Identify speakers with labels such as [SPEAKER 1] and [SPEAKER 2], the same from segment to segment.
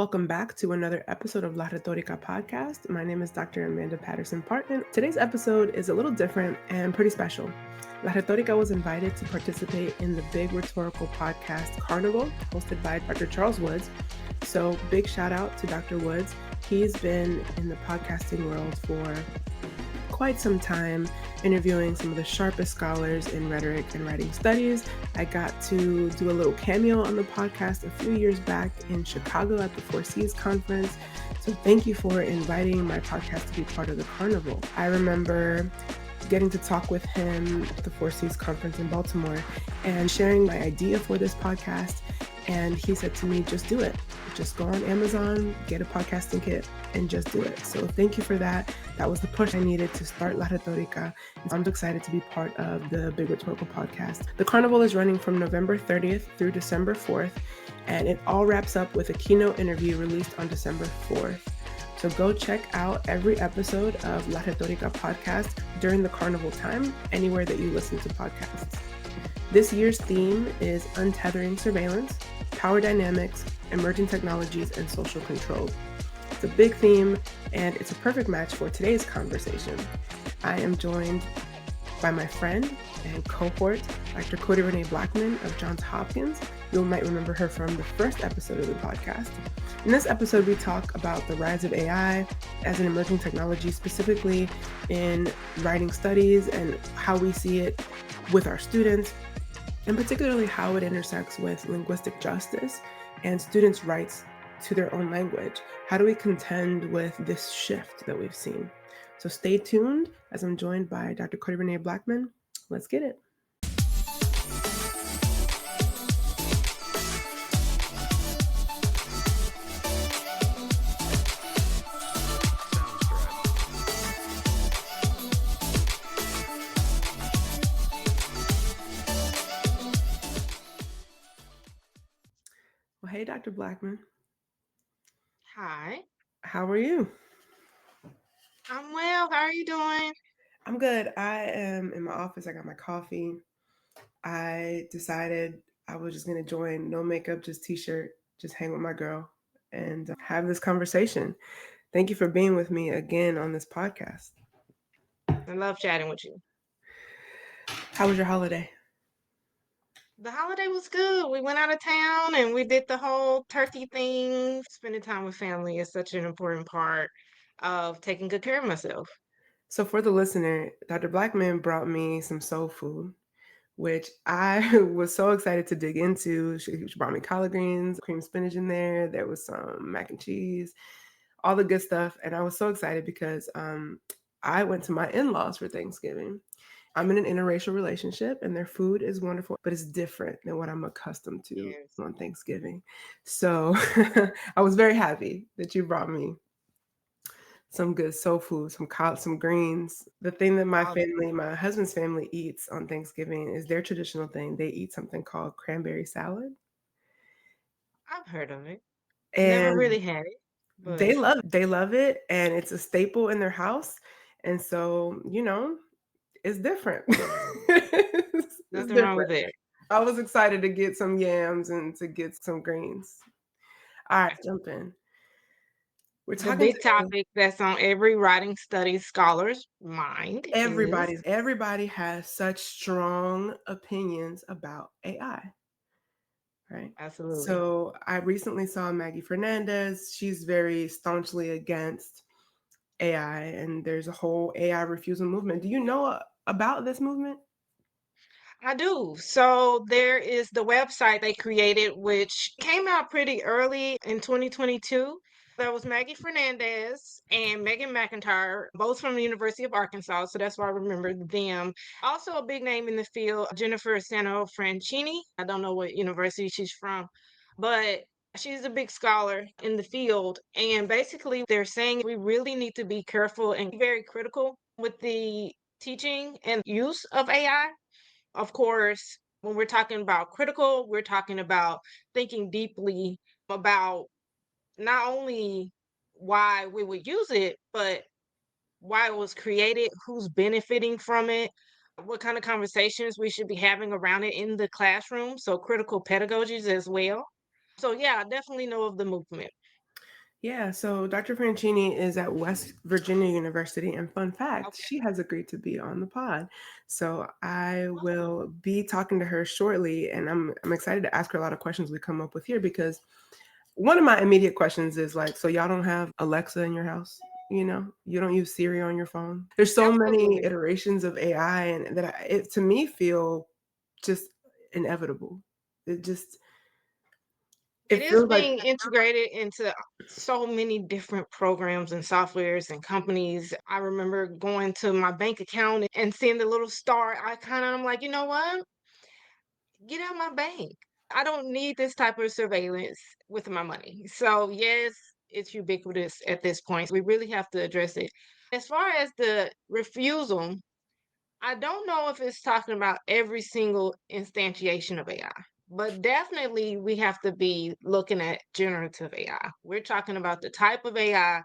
[SPEAKER 1] Welcome back to another episode of La Retórica podcast. My name is Dr. Amanda Patterson Partin. Today's episode is a little different and pretty special. La Retórica was invited to participate in the Big Rhetorical Podcast Carnival hosted by Dr. Charles Woods. So big shout out to Dr. Woods. He's been in the podcasting world for quite some time, interviewing some of the sharpest scholars in rhetoric and writing studies. I got to do a little cameo on the podcast a few years back in Chicago at the 4Cs conference. So thank you for inviting my podcast to be part of the carnival. I remember getting to talk with him at the 4Cs conference in Baltimore and sharing my idea for this podcast. And he said to me, just do it. Just go on Amazon, get a podcasting kit, and just do it. So thank you for that. That was the push I needed to start La Retórica. I'm excited to be part of the Big Rhetorical Podcast. The carnival is running from November 30th through December 4th, and it all wraps up with a keynote interview released on December 4th. So go check out every episode of La Retórica Podcast during the carnival time, anywhere that you listen to podcasts. This year's theme is untethering surveillance, power dynamics, emerging technologies, and social control. It's a big theme, and it's a perfect match for today's conversation. I am joined by my friend and cohort, Dr. Codi Renee Blackmon of Johns Hopkins. You might remember her from the first episode of the podcast. In this episode, we talk about the rise of AI as an emerging technology, specifically in writing studies and how we see it with our students, and particularly how it intersects with linguistic justice and students' rights to their own language. How do we contend with this shift that we've seen? So stay tuned as I'm joined by Dr. Codi Renee Blackmon. Let's get it. Well, hey, Dr. Blackmon.
[SPEAKER 2] Hi,
[SPEAKER 1] How are you?
[SPEAKER 2] I'm well. How are you doing?
[SPEAKER 1] I'm good. I am in my office. I got my coffee. I decided I was just going to join, no makeup, just t-shirt, just hang with my girl and have this conversation. Thank you for being with me again on this podcast.
[SPEAKER 2] I love chatting with you.
[SPEAKER 1] How was your holiday?
[SPEAKER 2] The holiday was good. We went out of town and we did the whole turkey thing. Spending time with family is such an important part of taking good care of myself.
[SPEAKER 1] So for the listener, Dr. Blackman brought me some soul food, which I was so excited to dig into. She brought me collard greens, cream spinach in there. There was some mac and cheese, all the good stuff. And I was so excited because I went to my in-laws for Thanksgiving. I'm in an interracial relationship and their food is wonderful, but it's different than what I'm accustomed to
[SPEAKER 2] Yes.
[SPEAKER 1] on Thanksgiving. So I was very happy that you brought me some good soul food, some greens. The thing that
[SPEAKER 2] All the
[SPEAKER 1] my husband's family eats on Thanksgiving is their traditional thing. They eat something called cranberry salad.
[SPEAKER 2] I've heard of it. Never
[SPEAKER 1] And
[SPEAKER 2] really had it, but
[SPEAKER 1] they love it and it's a staple in their house. And so, it's different. It's
[SPEAKER 2] nothing wrong with
[SPEAKER 1] different.
[SPEAKER 2] it.
[SPEAKER 1] I was excited to get some yams and to get some greens. All right,
[SPEAKER 2] Okay.
[SPEAKER 1] jump in. We're
[SPEAKER 2] The
[SPEAKER 1] talking
[SPEAKER 2] big
[SPEAKER 1] today.
[SPEAKER 2] topic that's on every writing studies scholar's mind is
[SPEAKER 1] Everybody has such strong opinions about AI, right?
[SPEAKER 2] absolutely.
[SPEAKER 1] So I recently saw Maggie Fernandez. She's very staunchly against AI, and there's a whole AI refusal movement. Do you know about this movement?
[SPEAKER 2] I do. So there is the website they created, which came out pretty early in 2022. There was Maggie Fernandez and Megan McIntyre, both from the University of Arkansas. So that's why I remember them. Also, a big name in the field, Jennifer Sano Francini. I don't know what university she's from, but she's a big scholar in the field. And basically, they're saying we really need to be careful and very critical with the teaching and use of AI. Of course, when we're talking about critical, we're talking about thinking deeply about not only why we would use it, but why it was created, who's benefiting from it, what kind of conversations we should be having around it in the classroom. So, critical pedagogies as well. So, yeah, I definitely know of the movement.
[SPEAKER 1] Yeah, so Dr. Franchini is at West Virginia University, and fun fact,
[SPEAKER 2] Okay.
[SPEAKER 1] she has agreed to be on the pod. So I
[SPEAKER 2] Oh,
[SPEAKER 1] will be talking to her shortly, and I'm excited to ask her a lot of questions we come up with here because one of my immediate questions is like, so y'all don't have Alexa in your house? You know, you don't use Siri on your phone. There's so many
[SPEAKER 2] absolutely.
[SPEAKER 1] iterations of AI, and it to me feel just inevitable. It just
[SPEAKER 2] It
[SPEAKER 1] it
[SPEAKER 2] is
[SPEAKER 1] feels like
[SPEAKER 2] being integrated into so many different programs and softwares and companies. I remember going to my bank account and seeing the little star icon, and I'm like, you know what? Get out my bank. I don't need this type of surveillance with my money. So, yes, it's ubiquitous at this point. We really have to address it. As far as the refusal, I don't know if it's talking about every single instantiation of AI, but definitely we have to be looking at generative AI. We're talking about the type of AI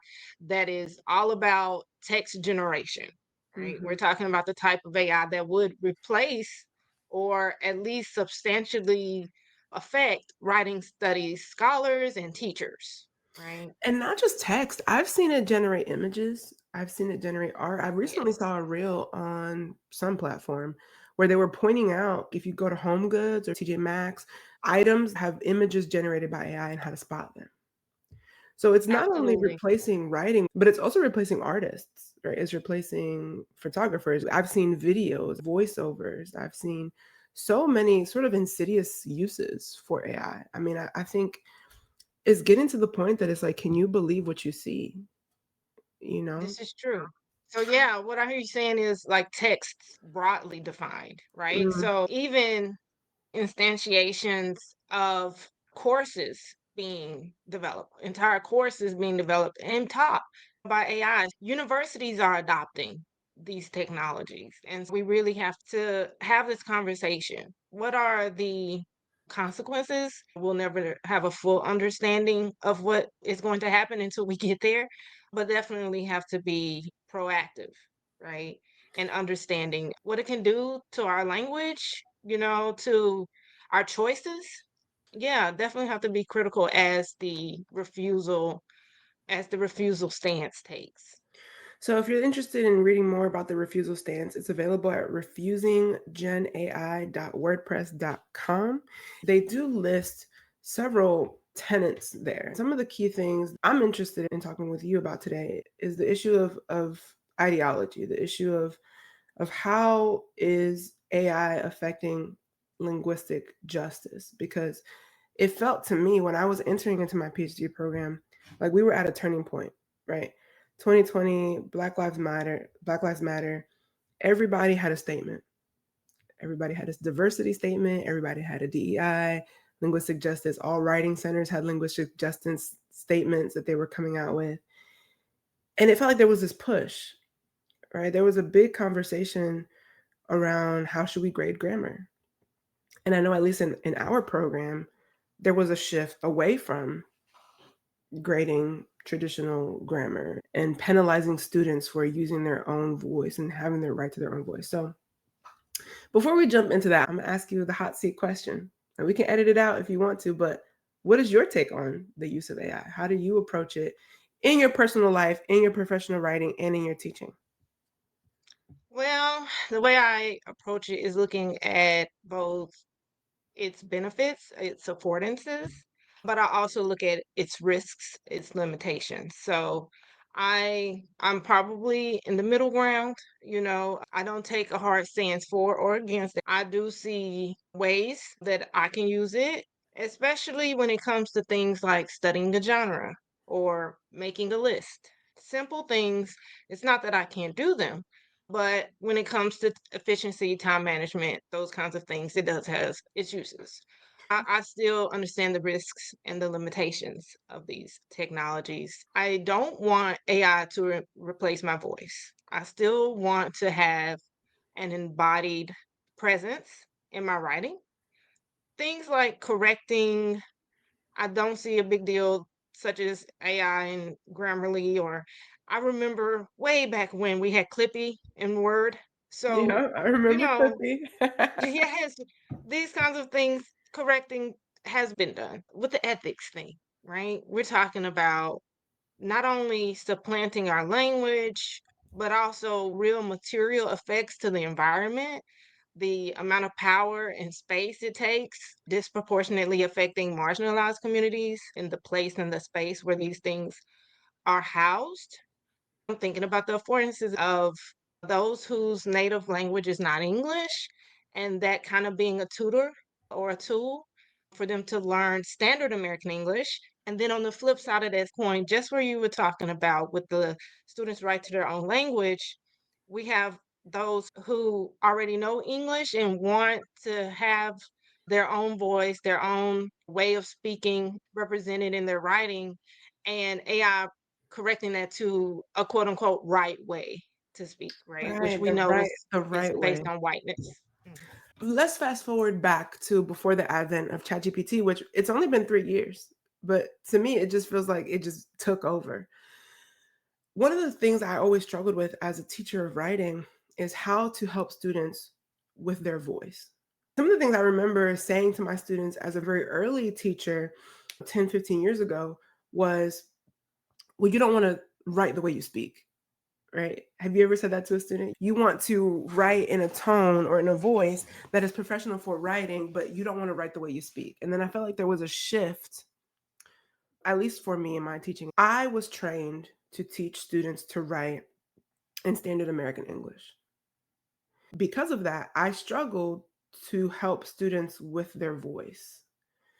[SPEAKER 2] that is all about text generation, right? We're
[SPEAKER 1] mhm.
[SPEAKER 2] talking about the type of AI that would replace or at least substantially affect writing studies scholars and teachers, right?
[SPEAKER 1] And not just text. I've seen it generate images. I've seen it generate art. I recently
[SPEAKER 2] Yes,
[SPEAKER 1] saw a reel on some platform where they were pointing out if you go to Home Goods or TJ Maxx, items have images generated by AI and how to spot them. So it's not only
[SPEAKER 2] absolutely.
[SPEAKER 1] replacing writing, but it's also replacing artists, right? It's replacing photographers. I've seen videos, voiceovers. I've seen so many sort of insidious uses for AI. I mean, I think it's getting to the point that it's like, can you believe what you see? You know?
[SPEAKER 2] This is true. So yeah, what I hear you saying is like texts broadly defined, right?
[SPEAKER 1] Mm.
[SPEAKER 2] So even instantiations of courses being developed, entire courses being developed and taught by AI. Universities are adopting these technologies. And we really have to have this conversation. What are the consequences? We'll never have a full understanding of what is going to happen until we get there, but definitely have to be proactive, right? And understanding what it can do to our language, to our choices. Yeah, definitely have to be critical as the refusal stance takes.
[SPEAKER 1] So if you're interested in reading more about the refusal stance, it's available at refusinggenai.wordpress.com. They do list several tenets there. Some of the key things I'm interested in talking with you about today is the issue of ideology, the issue of how is AI affecting linguistic justice, because it felt to me when I was entering into my PhD program, like we were at a turning point, right? 2020, Black Lives Matter, everybody had a statement. Everybody had a diversity statement, everybody had a DEI, linguistic justice, all writing centers had linguistic justice statements that they were coming out with. And it felt like there was this push, right? There was a big conversation around how should we grade grammar. And I know at least in our program, there was a shift away from grading traditional grammar and penalizing students for using their own voice and having their right to their own voice. So before we jump into that, I'm gonna ask you the hot seat question. And we can edit it out if you want to, but what is your take on the use of AI? How do you approach it in your personal life, in your professional writing, and in your teaching?
[SPEAKER 2] Well, the way I approach it is looking at both its benefits, its affordances, but I also look at its risks, its limitations. So I'm probably in the middle ground. I don't take a hard stance for or against it. I do see ways that I can use it, especially when it comes to things like studying the genre or making a list. Simple things. It's not that I can't do them, but when it comes to efficiency, time management, those kinds of things, it does has its uses. I still understand the risks and the limitations of these technologies. I don't want AI to replace my voice. I still want to have an embodied presence in my writing. Things like correcting, I don't see a big deal, such as AI and Grammarly, or I remember way back when we had Clippy in Word. So,
[SPEAKER 1] Yeah, I
[SPEAKER 2] you
[SPEAKER 1] remember
[SPEAKER 2] know,
[SPEAKER 1] Clippy.
[SPEAKER 2] yes, these kinds of things, correcting has been done with the ethics thing, right? We're talking about. not only supplanting our language, but also real material effects to the environment, the amount of power and space it takes, disproportionately affecting marginalized communities in the place and the space where these things are housed. I'm thinking about the affordances of those whose native language is not English, and that kind of being a tutor or a tool for them to learn standard American English. And then on the flip side of that coin, just where you were talking about with the students' right to their own language, we have those who already know English and want to have their own voice, their own way of speaking represented in their writing, and AI correcting that to a quote unquote right way to speak, right? Which
[SPEAKER 1] Right,
[SPEAKER 2] we know
[SPEAKER 1] the
[SPEAKER 2] is
[SPEAKER 1] right way.
[SPEAKER 2] based on whiteness. Mhm.
[SPEAKER 1] Let's fast forward back to before the advent of ChatGPT, which it's only been 3 years, but to me, it just feels like it just took over. One of the things I always struggled with as a teacher of writing is how to help students with their voice. Some of the things I remember saying to my students as a very early teacher 10, 15 years ago was, well, you don't want to write the way you speak, right? Have you ever said that to a student? You want to write in a tone or in a voice that is professional for writing, but you don't want to write the way you speak. And then I felt like there was a shift, at least for me in my teaching. I was trained to teach students to write in standard American English. Because of that, I struggled to help students with their voice.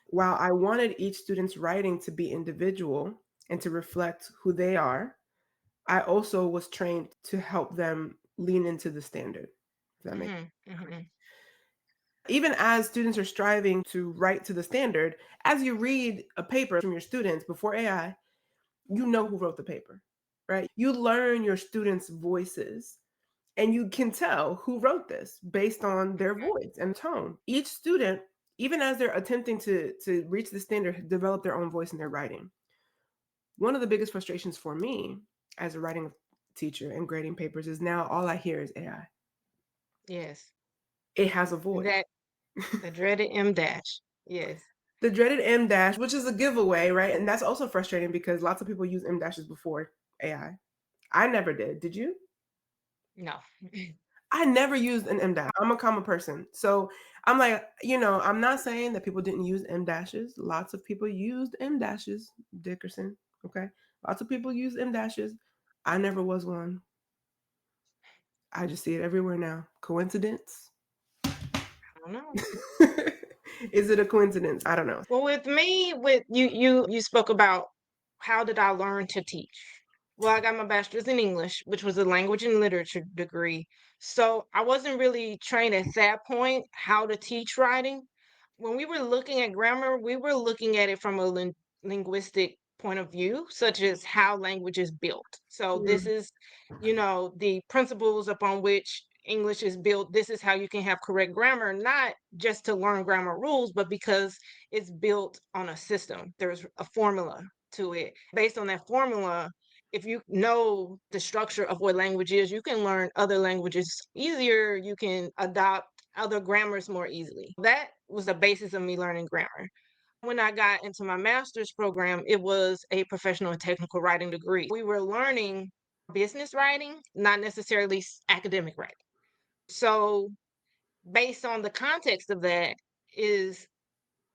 [SPEAKER 1] While I wanted each student's writing to be individual and to reflect who they are, I also was trained to help them lean into the standard. If that makes
[SPEAKER 2] Mhm. Mhm.
[SPEAKER 1] Even as students are striving to write to the standard, as you read a paper from your students before AI, you know who wrote the paper, right? You learn your students' voices and you can tell who wrote this based on their voice and tone. Each student, even as they're attempting to reach the standard, develop their own voice in their writing. One of the biggest frustrations for me as a writing teacher and grading papers is now all I hear is AI.
[SPEAKER 2] Yes.
[SPEAKER 1] It has a
[SPEAKER 2] And
[SPEAKER 1] voice.
[SPEAKER 2] that the dreaded M dash. Yes.
[SPEAKER 1] The dreaded M dash, which is a giveaway, right? And that's also frustrating because lots of people use M dashes before AI. I never did. Did you?
[SPEAKER 2] No.
[SPEAKER 1] I never used an M dash. I'm a comma person. So I'm like, I'm not saying that people didn't use M dashes. Lots of people used M dashes, Dickerson. Okay. Lots of people use M dashes. I never was one. I just see it everywhere now. Coincidence?
[SPEAKER 2] I don't know.
[SPEAKER 1] Is it a coincidence? I don't know.
[SPEAKER 2] Well, with me, with you spoke about how did I learn to teach? Well, I got my bachelor's in English, which was a language and literature degree. So I wasn't really trained at that point how to teach writing. When we were looking at grammar, we were looking at it from a linguistic point of view, such as how language is built. So this
[SPEAKER 1] Mm,
[SPEAKER 2] is, the principles upon which English is built. This is how you can have correct grammar, not just to learn grammar rules, but because it's built on a system. There's a formula to it. Based on that formula, if you know the structure of what language is, you can learn other languages easier. You can adopt other grammars more easily. That was the basis of me learning grammar. When I got into my master's program, it was a professional and technical writing degree. We were learning business writing, not necessarily academic writing. So, based on the context of that, is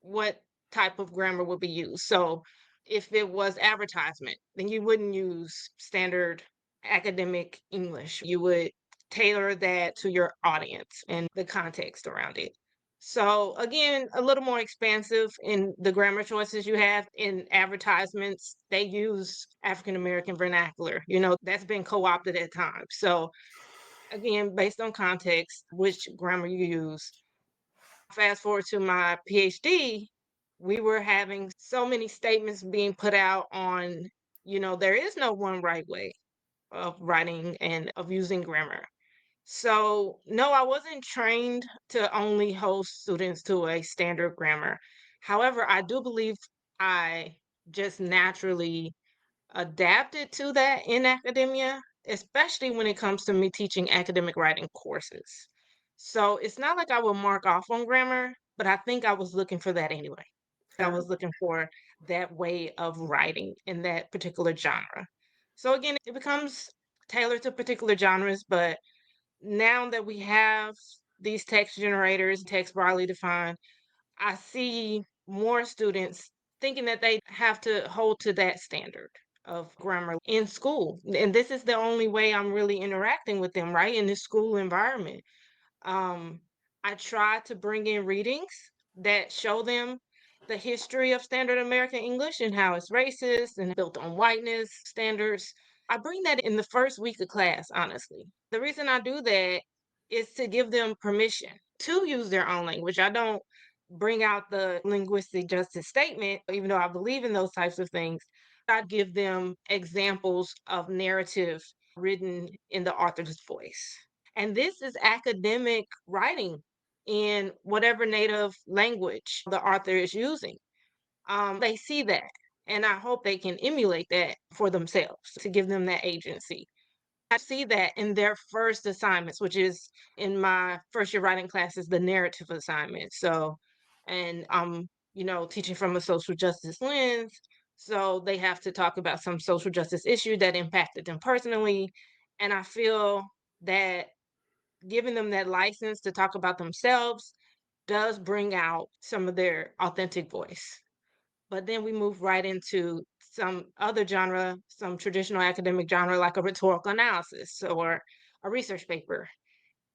[SPEAKER 2] what type of grammar would be used. So if it was advertisement, then you wouldn't use standard academic English. You would tailor that to your audience and the context around it. So again, a little more expansive in the grammar choices you have in advertisements. They use African American vernacular. That's been co-opted at times. So again, based on context, which grammar you use. Fast forward to my PhD, we were having so many statements being put out on, there is no one right way of writing and of using grammar. So, no, I wasn't trained to only hold students to a standard grammar. However, I do believe I just naturally adapted to that in academia, especially when it comes to me teaching academic writing courses. So it's not like I will mark off on grammar, but I think I was looking for that anyway. I
[SPEAKER 1] yeah.
[SPEAKER 2] was looking for that way of writing in that particular genre. So again, it becomes tailored to particular genres, but now that we have these text generators, text broadly defined, I see more students thinking that they have to hold to that standard of grammar in school. And this is the only way I'm really interacting with them, right? In this school environment. Um, I try to bring in readings that show them the history of standard American English and how it's racist and built on whiteness standards. I bring that in the first week of class, honestly. The reason I do that is to give them permission to use their own language. I don't bring out the linguistic justice statement, even though I believe in those types of things. I give them examples of narrative written in the author's voice. And this is academic writing in whatever native language the author is using. They see that, and I hope they can emulate that for themselves to give them that agency. I see that in their first assignments, which is in my first year writing classes, the narrative assignment. So, and teaching from a social justice lens. So they have to talk about some social justice issue that impacted them personally. And I feel that giving them that license to talk about themselves does bring out some of their authentic voice. But then we move right into some other genre, some traditional academic genre, like a rhetorical analysis or a research paper.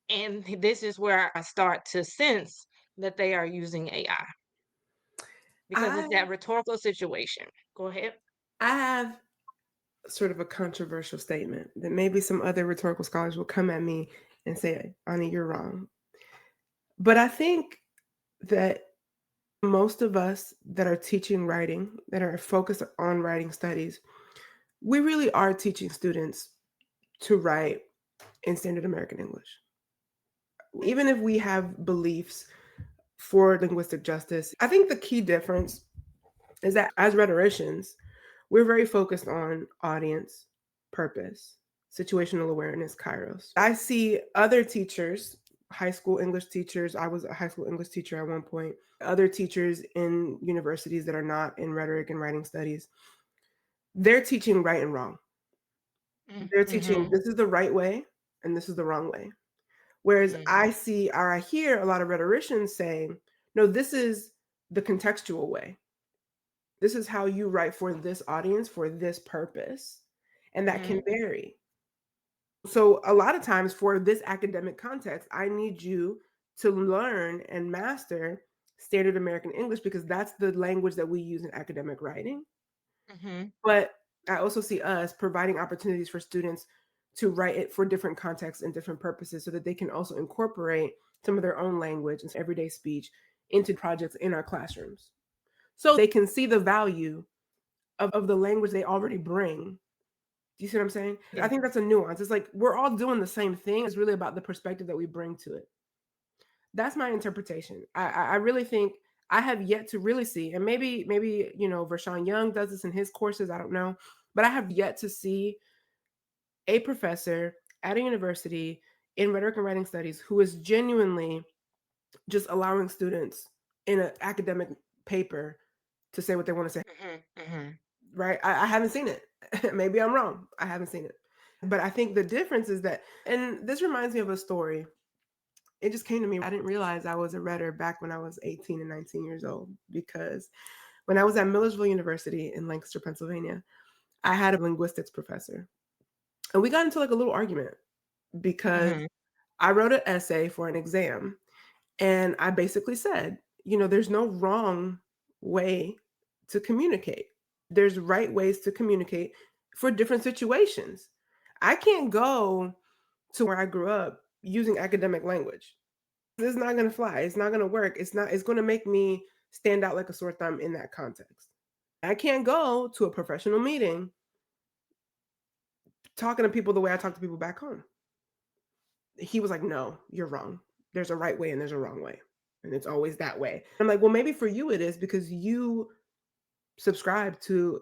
[SPEAKER 2] And this is where I start to sense that they are using AI because it's
[SPEAKER 1] I
[SPEAKER 2] that rhetorical situation. Go ahead.
[SPEAKER 1] I have sort of a controversial statement that maybe some other rhetorical scholars will come at me and say, Ani, you're wrong. But I think that most of us that are teaching writing, that are focused on writing studies, we really are teaching students to write in standard American English. Even if we have beliefs for linguistic justice, I think the key difference is that as rhetoricians, we're very focused on audience, purpose, situational awareness, kairos. I see other teachers, high school English teachers, I was a high school English teacher at one point, other teachers in universities that are not in rhetoric and writing studies, they're teaching right and wrong. They're teaching
[SPEAKER 2] Mm-hmm.
[SPEAKER 1] this is the right way and this is the wrong way. Whereas
[SPEAKER 2] Mm-hmm.
[SPEAKER 1] I see or I hear a lot of rhetoricians saying, no, this is the contextual way. This is how you write for this audience for this purpose. And that can
[SPEAKER 2] Mm-hmm.
[SPEAKER 1] vary. So a lot of times for this academic context, I need you to learn and master standard American English because that's the language that we use in academic writing.
[SPEAKER 2] Mm-hmm.
[SPEAKER 1] But I also see us providing opportunities for students to write it for different contexts and different purposes so that they can also incorporate some of their own language and everyday speech into projects in our classrooms. So they can see the value of the language they already bring. Do you see what I'm saying? I
[SPEAKER 2] Yeah.
[SPEAKER 1] think that's a nuance. It's like we're all doing the same thing. It's really about the perspective that we bring to it. That's my interpretation. I really think I have yet to really see, and maybe Vershawn Young does this in his courses. I don't know, but I have yet to see a professor at a university in rhetoric and writing studies who is genuinely just allowing students in an academic paper to say what they want to say.
[SPEAKER 2] Mm-hmm. Mm-hmm.
[SPEAKER 1] Right? I haven't seen it. Maybe I'm wrong. I haven't seen it. But I think the difference is that, and this reminds me of a story. It just came to me. I didn't realize I was a Redder back when I was 18 and 19 years old because when I was at Millersville University in Lancaster, Pennsylvania, I had a linguistics professor. And we got into like a little argument because
[SPEAKER 2] Mm-hmm.
[SPEAKER 1] I wrote an essay for an exam. And I basically said, there's no wrong way to communicate. There's right ways to communicate for different situations. I can't go to where I grew up using academic language. It's not going to fly. It's not going to work. It's going to make me stand out like a sore thumb in that context. I can't go to a professional meeting talking to people the way I talk to people back home. He was like, no, you're wrong. There's a right way and there's a wrong way. And it's always that way. I'm like, well, maybe for you it is because you subscribe to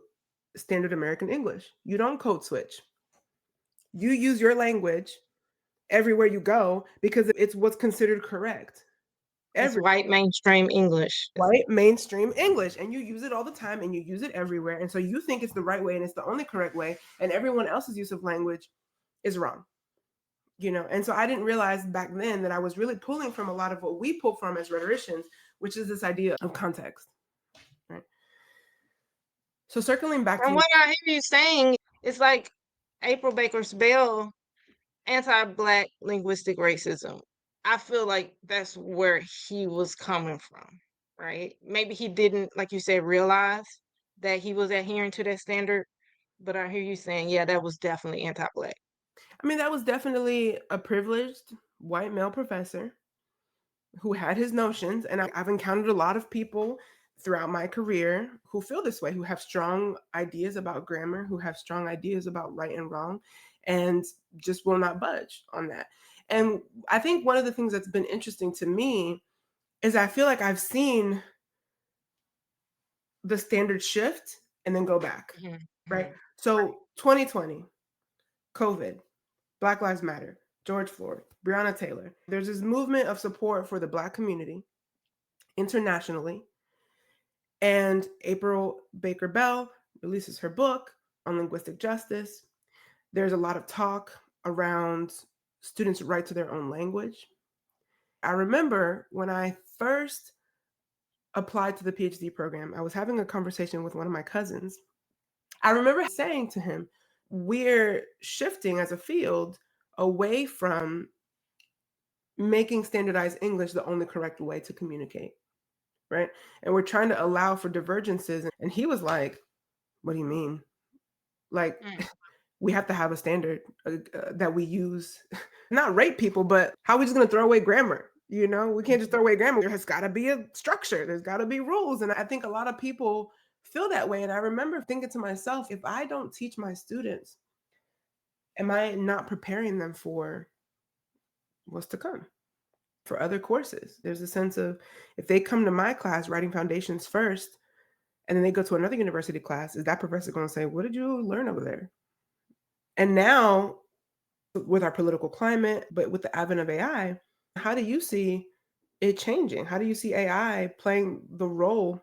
[SPEAKER 1] standard American English. You don't code switch. You use your language everywhere you go because it's what's considered correct.
[SPEAKER 2] It's
[SPEAKER 1] every
[SPEAKER 2] white mainstream English.
[SPEAKER 1] white mainstream English, and you use it all the time and you use it everywhere. And so you think it's the right way and it's the only correct way, and everyone else's use of language is wrong. And so I didn't realize back then that I was really pulling from a lot of what we pull from as rhetoricians, which is this idea of context, right? So circling back to
[SPEAKER 2] From
[SPEAKER 1] you.
[SPEAKER 2] what I hear you saying, it's like April Baker's Bell, anti-Black linguistic racism. I feel like that's where he was coming from, right? Maybe he didn't, like you said, realize that he was adhering to that standard, but I hear you saying, yeah, that was definitely anti-Black.
[SPEAKER 1] I mean, that was definitely a privileged white male professor who had his notions. And I've encountered a lot of people throughout my career who feel this way, who have strong ideas about grammar, who have strong ideas about right and wrong, and just will not budge on that. And I think one of the things that's been interesting to me is I feel like I've seen the standard shift and then go back, right?
[SPEAKER 2] Mhm.
[SPEAKER 1] So 2020, COVID, Black Lives Matter, George Floyd, Breonna Taylor. There's this movement of support for the Black community internationally. And April Baker Bell releases her book on linguistic justice. There's a lot of talk around students' right to their own language. I remember when I first applied to the PhD program, I was having a conversation with one of my cousins. I remember saying to him, we're shifting as a field away from making standardized English the only correct way to communicate, right? And we're trying to allow for divergences. And he was like, what do you mean? Like,
[SPEAKER 2] Mm.
[SPEAKER 1] we have to have a standard that we use, not rate people, but how are we just going to throw away grammar? We can't just throw away grammar. There has got to be a structure. There's got to be rules. And I think a lot of people feel that way. And I remember thinking to myself, if I don't teach my students, am I not preparing them for what's to come? For other courses, there's a sense of, if they come to my class writing foundations first, and then they go to another university class, is that professor going to say, what did you learn over there? And now, with our political climate, but with the advent of AI, how do you see it changing? How do you see AI playing the role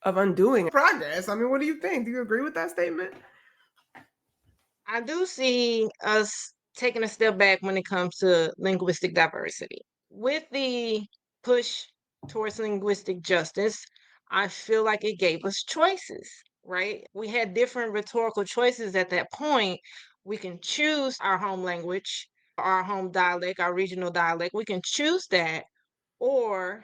[SPEAKER 1] of undoing progress? I mean, what do you think? Do you agree with that statement?
[SPEAKER 2] I do see us taking a step back when it comes to linguistic diversity. With the push towards linguistic justice, I feel like it gave us choices, right? We had different rhetorical choices at that point. We can choose our home language, our home dialect, our regional dialect. We can choose that, or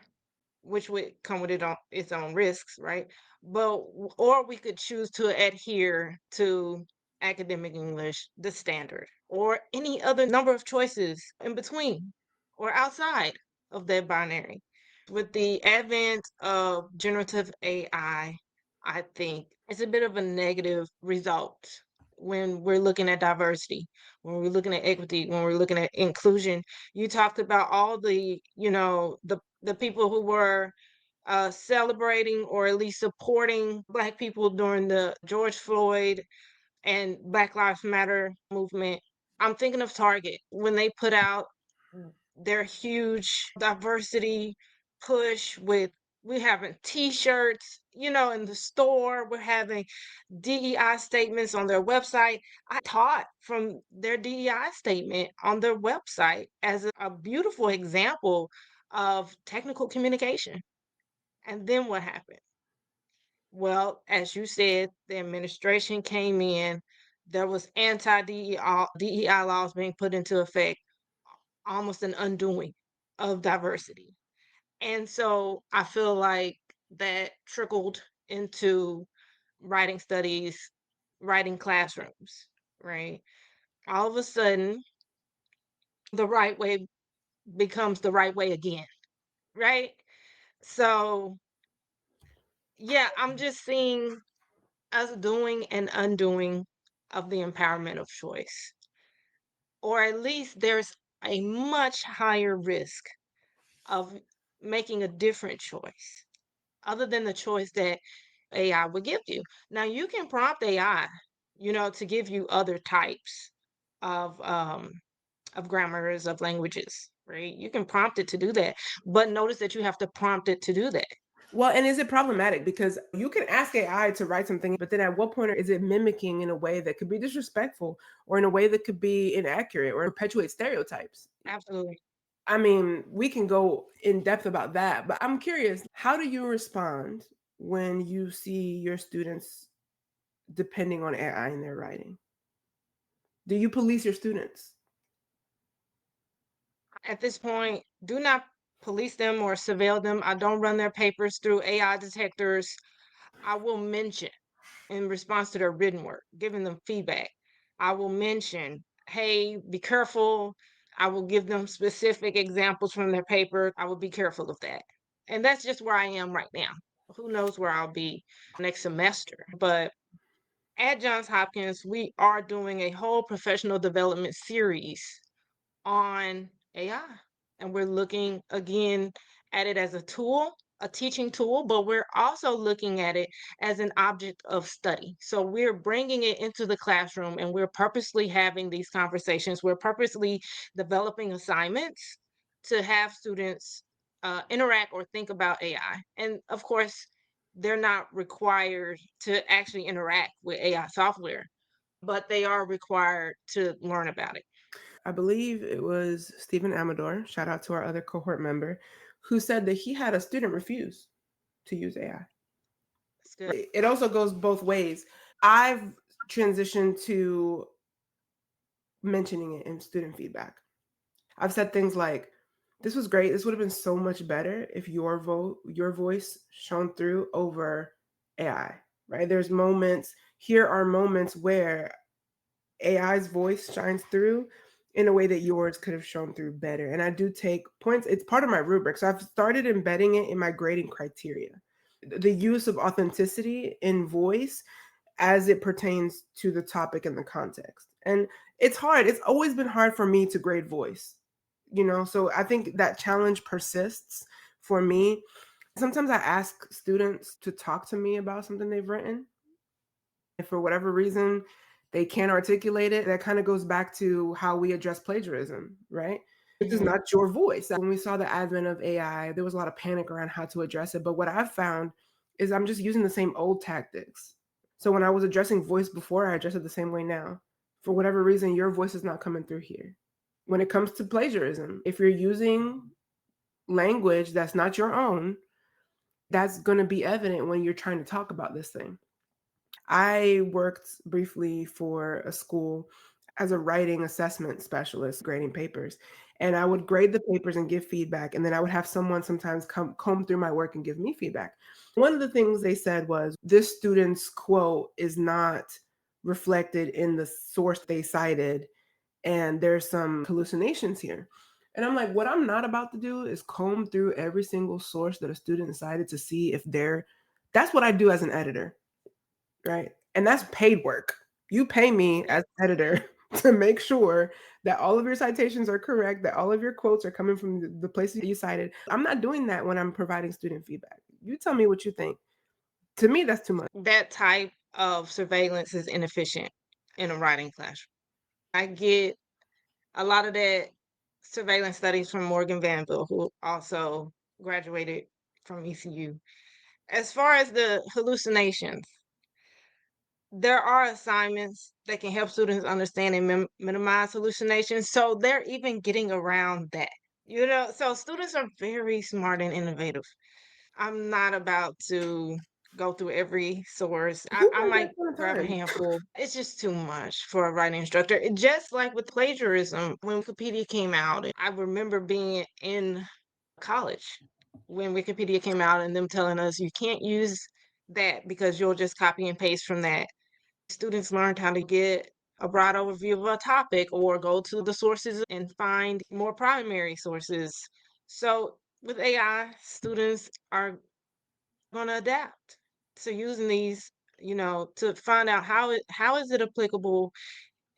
[SPEAKER 2] which would come with its own risks, right? But or we could choose to adhere to academic English, the standard, or any other number of choices in between or outside of that binary. With the advent of generative AI, I think it's a bit of a negative result when we're looking at diversity, when we're looking at equity, when we're looking at inclusion. You talked about all the people who were celebrating or at least supporting Black people during the George Floyd and Black Lives Matter movement. I'm thinking of Target when they put out their huge diversity push with, we're having t-shirts, in the store. We're having DEI statements on their website. I taught from their DEI statement on their website as a beautiful example of technical communication. And then what happened? Well, as you said, the administration came in. There was anti-DEI laws being put into effect, almost an undoing of diversity. And so I feel like that trickled into writing studies, writing classrooms, right? All of a sudden, the right way becomes the right way again, right? So, yeah, I'm just seeing us doing and undoing of the empowerment of choice, or at least there's a much higher risk of making a different choice other than the choice that AI would give you. Now, you can prompt AI, to give you other types of of grammars of languages, right? You can prompt it to do that, but notice that you have to prompt it to do that.
[SPEAKER 1] Well, and is it problematic? Because you can ask AI to write something, but then at what point is it mimicking in a way that could be disrespectful or in a way that could be inaccurate or perpetuate stereotypes?
[SPEAKER 2] Absolutely.
[SPEAKER 1] I mean, we can go in depth about that, but I'm curious, how do you respond when you see your students depending on AI in their writing? Do you police your students?
[SPEAKER 2] At this point, do not police them or surveil them. I don't run their papers through AI detectors. I will mention in response to their written work, giving them feedback. I will mention, hey, be careful. I will give them specific examples from their paper. I will be careful of that. And that's just where I am right now. Who knows where I'll be next semester? But at Johns Hopkins, we are doing a whole professional development series on AI. And we're looking again at it as a tool, a teaching tool, but we're also looking at it as an object of study. So we're bringing it into the classroom and we're purposely having these conversations. We're purposely developing assignments to have students interact or think about AI. And of course, they're not required to actually interact with AI software, but they are required to learn about it.
[SPEAKER 1] I believe it was Stephen Amador, shout out to our other cohort member, who said that he had a student refuse to use AI.
[SPEAKER 2] That's good.
[SPEAKER 1] It also goes both ways. I've transitioned to mentioning it in student feedback. I've said things like, this was great. This would have been so much better if your voice shone through over AI, right? Here are moments where AI's voice shines through in a way that yours could have shown through better. And I do take points. It's part of my rubric. So I've started embedding it in my grading criteria. The use of authenticity in voice as it pertains to the topic and the context. And it's hard. It's always been hard for me to grade voice, so I think that challenge persists for me. Sometimes I ask students to talk to me about something they've written. If for whatever reason they can't articulate it, that kind of goes back to how we address plagiarism, right? This is
[SPEAKER 2] Mhm.
[SPEAKER 1] not your voice. When we saw the advent of AI, there was a lot of panic around how to address it. But what I've found is I'm just using the same old tactics. So when I was addressing voice before, I address it the same way now. For whatever reason, your voice is not coming through here. When it comes to plagiarism, if you're using language that's not your own, that's going to be evident when you're trying to talk about this thing. I worked briefly for a school as a writing assessment specialist, grading papers. And I would grade the papers and give feedback. And then I would have someone sometimes comb through my work and give me feedback. One of the things they said was, this student's quote is not reflected in the source they cited, and there's some hallucinations here. And I'm like, what I'm not about to do is comb through every single source that a student cited to see if that's what I do as an editor, right? And that's paid work. You pay me as editor to make sure that all of your citations are correct, that all of your quotes are coming from the places you cited. I'm not doing that when I'm providing student feedback. You tell me what you think. To me, that's too much.
[SPEAKER 2] That type of surveillance is inefficient in a writing classroom. I get a lot of that surveillance studies from Morgan Vanville, who also graduated from ECU. As far as the hallucinations, there are assignments that can help students understand and minimize hallucinations. So they're even getting around that. So students are very smart and innovative. I'm not about to go through every source. I,
[SPEAKER 1] Who
[SPEAKER 2] I
[SPEAKER 1] has that
[SPEAKER 2] might
[SPEAKER 1] kind of
[SPEAKER 2] grab a
[SPEAKER 1] time?
[SPEAKER 2] handful. It's just too much for a writing instructor. Just like with plagiarism, when Wikipedia came out, I remember being in college when Wikipedia came out and them telling us you can't use that because you'll just copy and paste from that. Students learned how to get a broad overview of a topic or go to the sources and find more primary sources. So with AI, students are going to adapt to using these, to find out how is it applicable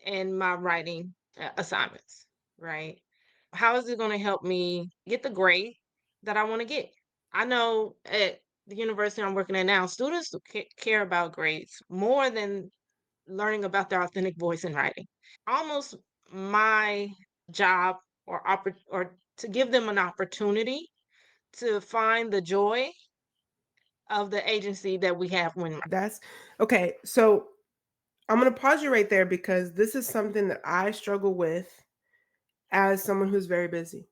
[SPEAKER 2] in my writing assignments, right? How is it going to help me get the grade that I want to get? I know at the university I'm working at now, students care about grades more than learning about their authentic voice in writing. Almost my job or to give them an opportunity to find the joy of the agency that we have when
[SPEAKER 1] That's okay. So I'm going to pause you right there because this is something that I struggle with as someone who's very busy.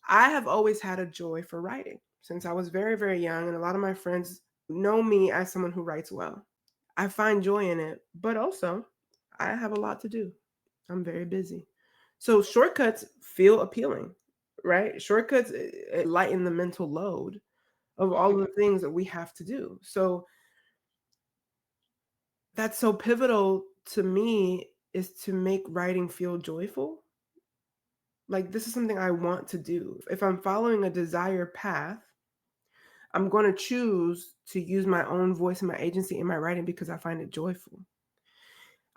[SPEAKER 1] I have always had a joy for writing since I was very, very young, and a lot of my friends know me as someone who writes well. I find joy in it, but also I have a lot to do. I'm very busy. So shortcuts feel appealing, right? Shortcuts lighten the mental load of all of the things that we have to do. So that's so pivotal to me is to make writing feel joyful. Like this is something I want to do. If I'm following a desired path, I'm going to choose to use my own voice and my agency in my writing because I find it joyful.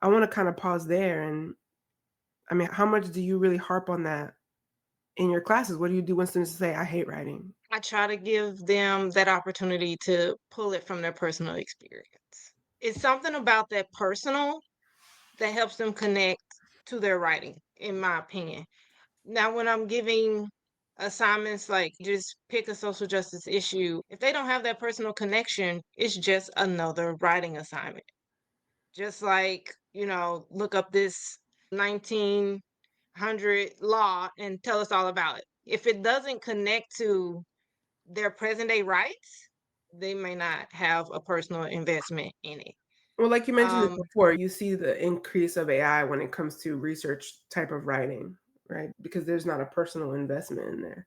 [SPEAKER 1] I want to kind of pause there. And I mean, how much do you really harp on that in your classes? What do you do when students say, I hate writing?
[SPEAKER 2] I try to give them that opportunity to pull it from their personal experience. It's something about that personal that helps them connect to their writing, in my opinion. Now, when I'm giving assignments like just pick a social justice issue, if they don't have that personal connection, it's just another writing assignment. Just like, look up this 1900 law and tell us all about it. If it doesn't connect to their present day rights, they may not have a personal investment in it.
[SPEAKER 1] Well, like you mentioned it
[SPEAKER 2] Um,
[SPEAKER 1] before, you see the increase of AI when it comes to research type of writing, right? Because there's not a personal investment in there.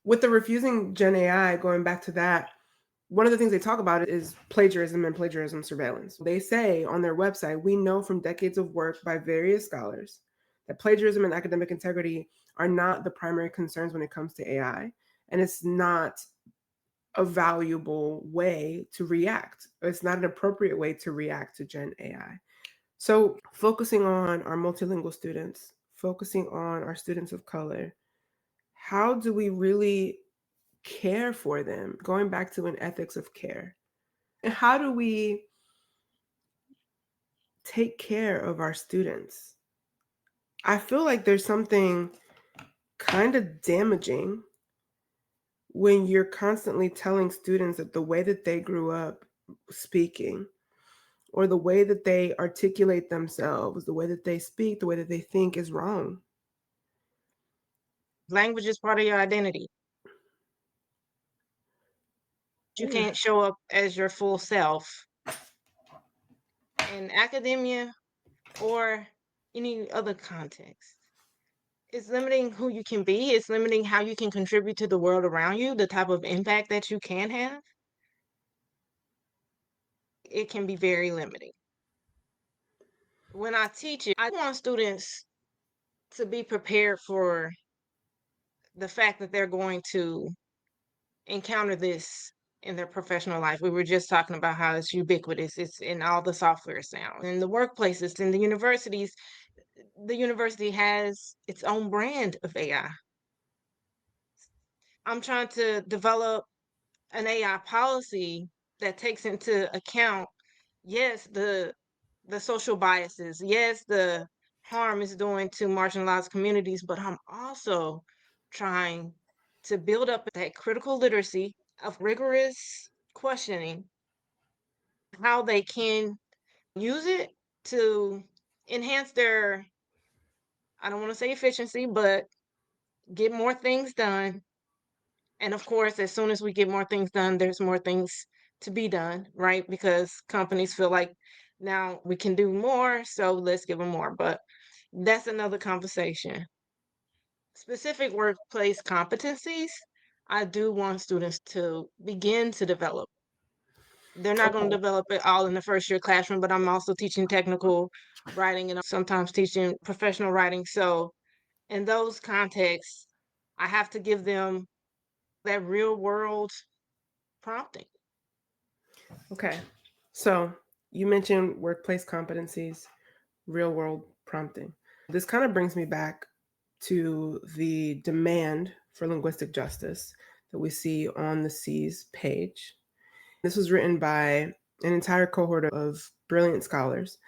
[SPEAKER 1] With the refusing Gen AI, going back to that, one of the things they talk about is plagiarism and plagiarism surveillance. They say on their website, we know from decades of work by various scholars that plagiarism and academic integrity are not the primary concerns when it comes to AI. And it's not a valuable way to react. It's not an appropriate way to react to Gen AI. So, focusing on our multilingual students, focusing on our students of color, how do we really care for them? Going back to an ethics of care. And how do we take care of our students? I feel like there's something kind of damaging when you're constantly telling students that the way that they grew up speaking or the way that they articulate themselves, the way that they speak, the way that they think is wrong.
[SPEAKER 2] Language is part of your identity. You
[SPEAKER 1] Yeah.
[SPEAKER 2] can't show up as your full self in academia or any other context. It's limiting who you can be. It's limiting how you can contribute to the world around you, the type of impact that you can have. It can be very limiting. When I teach it, I want students to be prepared for the fact that they're going to encounter this in their professional life. We were just talking about how it's ubiquitous. It's in all the software sound. In the workplaces, in the universities, the university has its own brand of AI. I'm trying to develop an AI policy that takes into account, yes, the social biases, yes, the harm is doing to marginalized communities, but I'm also trying to build up that critical literacy of rigorous questioning, how they can use it to enhance their, I don't want to say efficiency, but get more things done. And of course, as soon as we get more things done, there's more things to be done, right? Because companies feel like now we can do more, so let's give them more. But that's another conversation. Specific workplace competencies, I do want students to begin to develop. They're not going to
[SPEAKER 1] Okay.
[SPEAKER 2] develop it all in the first year classroom, but I'm also teaching technical writing and sometimes teaching professional writing. So, in those contexts, I have to give them that real world prompting.
[SPEAKER 1] Okay. So you mentioned workplace competencies, real world prompting. This kind of brings me back to the demand for linguistic justice that we see on the C's page. This was written by an entire cohort of brilliant scholars.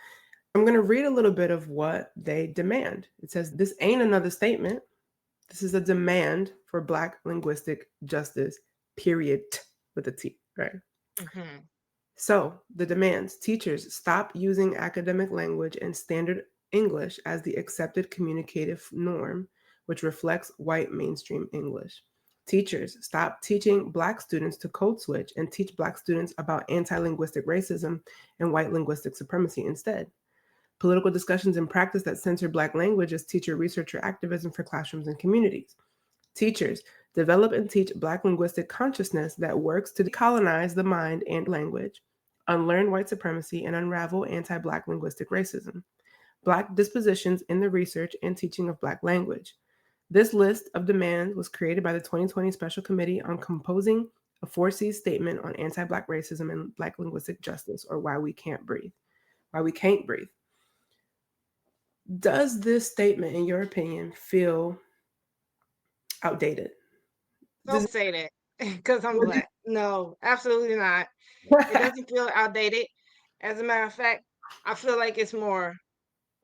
[SPEAKER 1] I'm going to read a little bit of what they demand. It says, "This ain't another statement. This is a demand for Black linguistic justice, period," with a T, right?
[SPEAKER 2] Hmm.
[SPEAKER 1] So, the demands: teachers stop using academic language and standard English as the accepted communicative norm, which reflects white mainstream English. Teachers stop teaching Black students to code switch and teach Black students about anti linguistic racism and white linguistic supremacy instead. Political discussions and practice that censor Black language as teacher researcher activism for classrooms and communities. Teachers develop and teach Black linguistic consciousness that works to decolonize the mind and language, unlearn white supremacy, and unravel anti Black linguistic racism. Black dispositions in the research and teaching of Black language. This list of demands was created by the 2020 Special Committee on composing a 4C statement on anti Black racism and Black linguistic justice, or Why We Can't Breathe. Why We Can't Breathe. Does this statement, in your opinion, feel outdated? Does
[SPEAKER 2] Don't say that because I'm
[SPEAKER 1] it,
[SPEAKER 2] Black. No, absolutely not. It doesn't feel outdated. As a matter of fact, I feel like it's more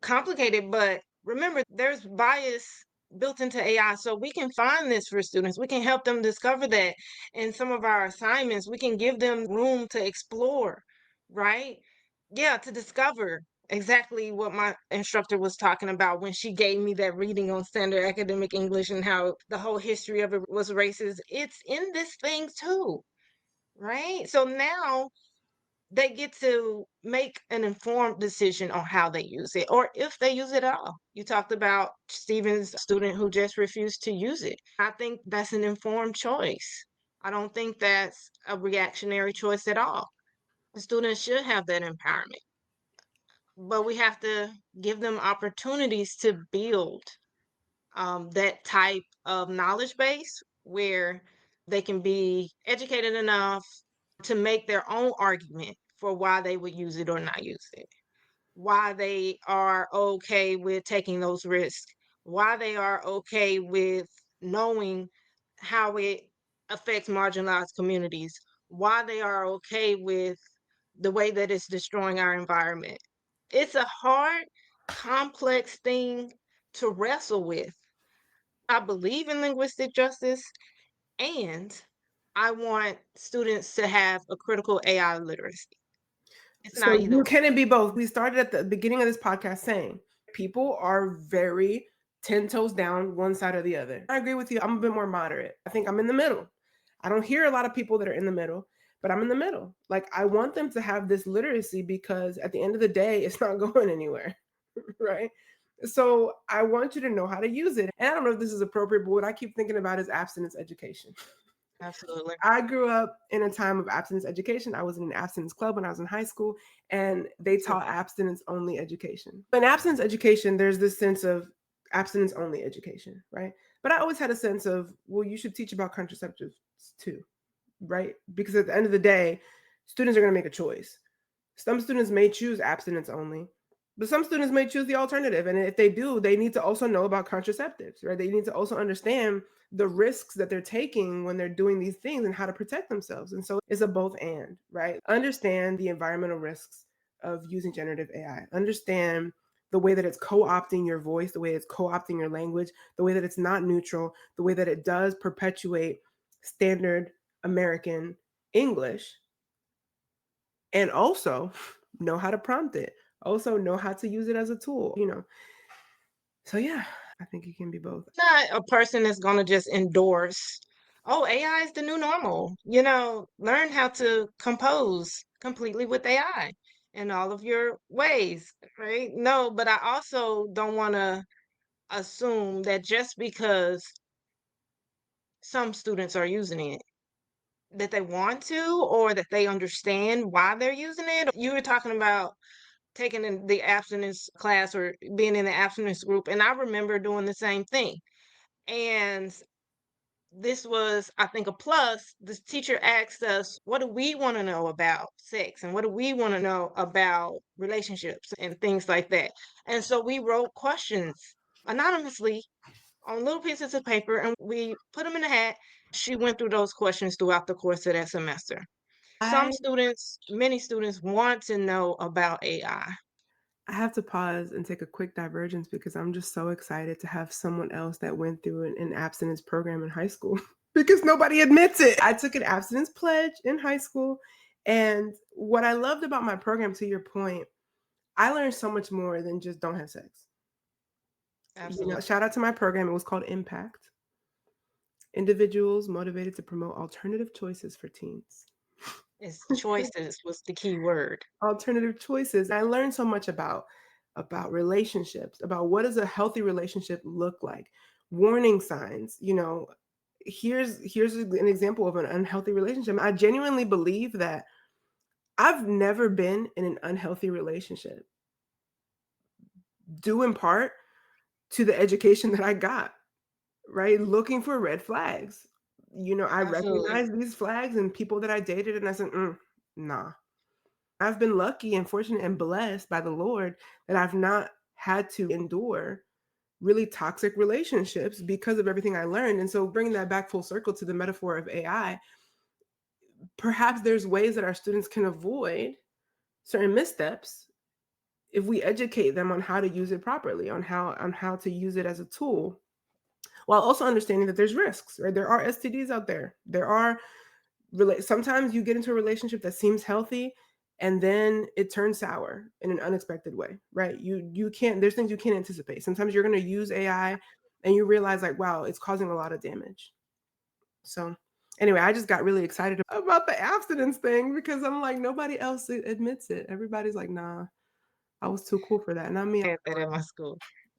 [SPEAKER 2] complicated, but remember, there's bias built into AI. So we can find this for students. We can help them discover that in some of our assignments. We can give them room to explore, right? Yeah, to discover exactly what my instructor was talking about when she gave me that reading on standard academic English and how the whole history of it was racist. It's in this thing too, right? So now they get to make an informed decision on how they use it or if they use it at all. You talked about Stephen's student who just refused to use it. I think that's an informed choice. I don't think that's a reactionary choice at all. The students should have that empowerment, but we have to give them opportunities to build that type of knowledge base where they can be educated enough to make their own argument for why they would use it or not use it, why they are okay with taking those risks, why they are okay with knowing how it affects marginalized communities, why they are okay with the way that it's destroying our environment. It's a hard, complex thing to wrestle with. I believe in linguistic justice, and I want students to have a critical AI literacy. It's
[SPEAKER 1] So
[SPEAKER 2] not either
[SPEAKER 1] you
[SPEAKER 2] or.
[SPEAKER 1] can it be both. We started at the beginning of this podcast saying people are very 10 toes down one side or the other. I agree with you. I'm a bit more moderate. I think I'm in the middle. I don't hear a lot of people that are in the middle, but I'm in the middle. Like I want them to have this literacy because at the end of the day, it's not going anywhere. Right? So I want you to know how to use it. And I don't know if this is appropriate, but what I keep thinking about is abstinence education.
[SPEAKER 2] Absolutely.
[SPEAKER 1] I grew up in a time of abstinence education. I was in an abstinence club when I was in high school, and they
[SPEAKER 2] Too.
[SPEAKER 1] taught abstinence only education. In abstinence education, there's this sense of abstinence only education, right? But I always had a sense of, well, you should teach about contraceptives too, right? Because at the end of the day, students are going to make a choice. Some students may choose abstinence only, but some students may choose the alternative. And if they do, they need to also know about contraceptives, right? They need to also understand the risks that they're taking when they're doing these things and how to protect themselves. And so it's a both and, right? Understand the environmental risks of using generative AI. Understand the way that it's co-opting your voice, the way it's co-opting your language, the way that it's not neutral, the way that it does perpetuate standard American English, and also know how to prompt it, also know how to use it as a tool. So yeah, I think it can be both.
[SPEAKER 2] Not a person that's going to just endorse, oh, AI is the new normal. Learn how to compose completely with AI in all of your ways, right? No, but I also don't want to assume that just because some students are using it, that they want to or that they understand why they're using it. You were talking about taking in the abstinence class or being in the abstinence group, and I remember doing the same thing. And this was, I think, a plus. The teacher asked us, what do we want to know about sex? And what do we want to know about relationships and things like that? And so we wrote questions anonymously on little pieces of paper and we put them in a hat. She went through those questions throughout the course of that semester.
[SPEAKER 1] I
[SPEAKER 2] Many students want to know about AI.
[SPEAKER 1] I have to pause and take a quick divergence because I'm just so excited to have someone else that went through an abstinence program in high school because nobody admits it. I took an abstinence pledge in high school. And what I loved about my program, to your point, I learned so much more than just don't have sex.
[SPEAKER 2] Absolutely.
[SPEAKER 1] Shout out to my program. It was called Impact. Individuals motivated to promote alternative choices for teens.
[SPEAKER 2] It's choices was the key word.
[SPEAKER 1] Alternative choices. I learned so much about relationships, about what does a healthy relationship look like, warning signs. Here's an example of an unhealthy relationship. I genuinely believe that I've never been in an unhealthy relationship, due in part to the education that I got, right? Looking for red flags. I
[SPEAKER 2] Absolutely.
[SPEAKER 1] recognize these flags in people that I dated, and I said, nah. I've been lucky and fortunate and blessed by the Lord that I've not had to endure really toxic relationships because of everything I learned. And so, bringing that back full circle to the metaphor of AI, perhaps there's ways that our students can avoid certain missteps if we educate them on how to use it properly, on how to use it as a tool, while also understanding that there's risks, right? There are STDs out there. Sometimes you get into a relationship that seems healthy and then it turns sour in an unexpected way, right? You can't, there's things you can't anticipate. Sometimes you're going to use AI and you realize, like, wow, it's causing a lot of damage. So anyway, I just got really excited about the abstinence thing because I'm like, nobody else admits it. Everybody's like, nah, I was too cool for that. Not me.
[SPEAKER 2] I had that at my school.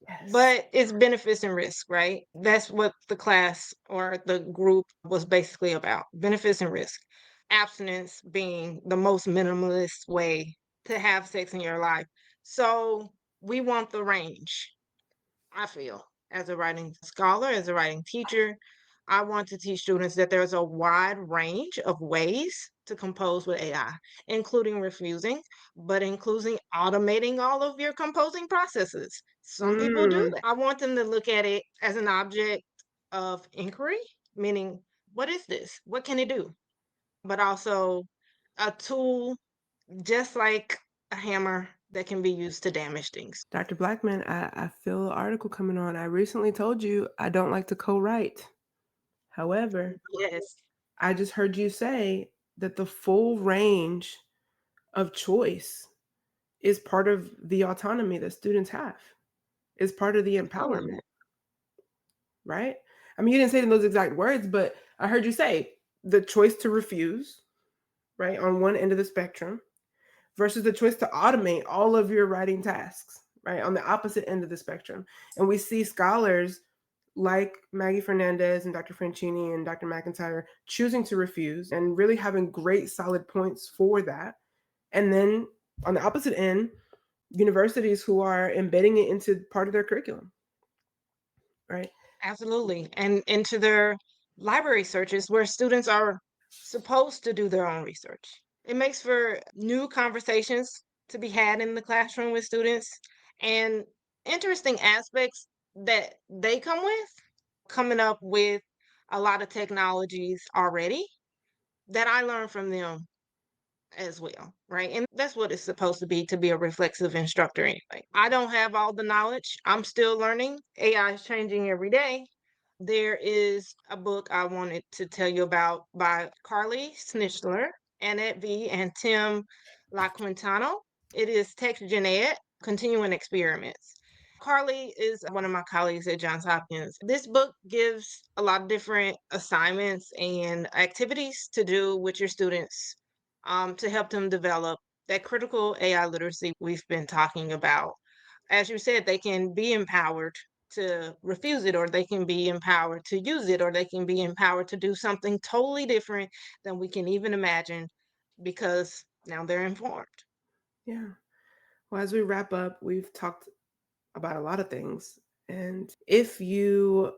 [SPEAKER 1] Yes.
[SPEAKER 2] But it's benefits and risk, right? That's what the class or the group was basically about, benefits and risk. Abstinence being the most minimalist way to have sex in your life. So we want the range. I feel, as a writing scholar, as a writing teacher, I want to teach students that there's a wide range of ways to compose with AI, including refusing, but including automating all of your composing processes. Some people do
[SPEAKER 1] Mm.
[SPEAKER 2] that. I want them to look at it as an object of inquiry, meaning, what is this? What can it do? But also a tool, just like a hammer that can be used to damage things.
[SPEAKER 1] Dr. Blackman, I feel an article coming on. I recently told you I don't like to co-write. However,
[SPEAKER 2] Yes,
[SPEAKER 1] I just heard you say that the full range of choice is part of the autonomy that students have, is part of the
[SPEAKER 2] absolutely.
[SPEAKER 1] empowerment, right? I mean, you didn't say it in those exact words, but I heard you say the choice to refuse, right, on one end of the spectrum, versus the choice to automate all of your writing tasks, right, on the opposite end of the spectrum. And we see scholars like Maggie Fernandez and Dr. Francini and Dr. McIntyre choosing to refuse and really having great solid points for that. And then on the opposite end, universities who are embedding it into part of their curriculum, right?
[SPEAKER 2] Absolutely. And into their library searches where students are supposed to do their own research. It makes for new conversations to be had in the classroom with students and interesting aspects that they come with, coming up with a lot of technologies already that I learned from them as well, right? And that's what it's supposed to be a reflexive instructor anyway. I don't have all the knowledge. I'm still learning. AI is changing every day. There is a book I wanted to tell you about by Carly Schnitzler, Annette V, and Tim LaQuintano. It is Text Gen Ed, Continuing Experiments. Carly is one of my colleagues at Johns Hopkins. This book gives a lot of different assignments and activities to do with your students to help them develop that critical AI literacy we've been talking about. As you said, they can be empowered to refuse it, or they can be empowered to use it, or they can be empowered to do something totally different than we can even imagine because now they're informed.
[SPEAKER 1] Yeah. Well, as we wrap up, we've talked about a lot of things. And if you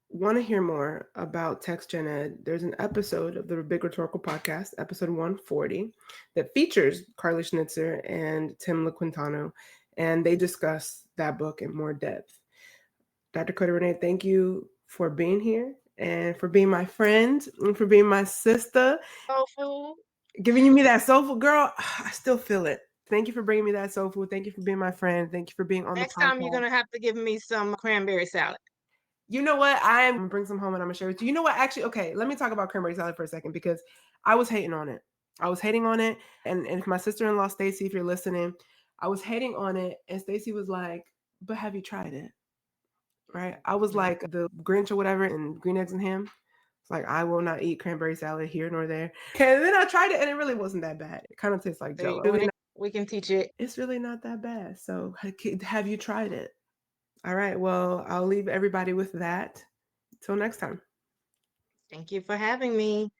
[SPEAKER 1] want to hear more about Text Gen Ed, there's an episode of the Big Rhetorical Podcast, episode 140, that features Carly Schnitzer and Tim LaQuintano, and they discuss that book in more depth. Dr. Codi Renee, thank you for being here and for being my friend and for being my sister,
[SPEAKER 2] Soul food.
[SPEAKER 1] giving me that soulful girl. I still feel it. Thank you for bringing me that soul food. Thank you for being my friend. Thank you for being on the
[SPEAKER 2] Next time, you're
[SPEAKER 1] podcast.
[SPEAKER 2] gonna have to give me some cranberry salad.
[SPEAKER 1] You know what? I'm gonna bring some home and I'm gonna share with you. You know what? Actually, okay, let me talk about cranberry salad for a second because I was hating on it. I was hating on it. And if my sister-in-law, Stacy, if you're listening, I was hating on it. And Stacy was like, but have you tried it? Right? I was
[SPEAKER 2] Mm.
[SPEAKER 1] like the Grinch or whatever and green eggs and ham. It's like I will not eat cranberry salad here nor there. And then I tried it and it really wasn't that bad. It kind of tastes like
[SPEAKER 2] There you
[SPEAKER 1] jello.
[SPEAKER 2] go. We can teach it.
[SPEAKER 1] It's really not that bad. So have you tried it? All right. Well, I'll leave everybody with that. Till next time.
[SPEAKER 2] Thank you for having me.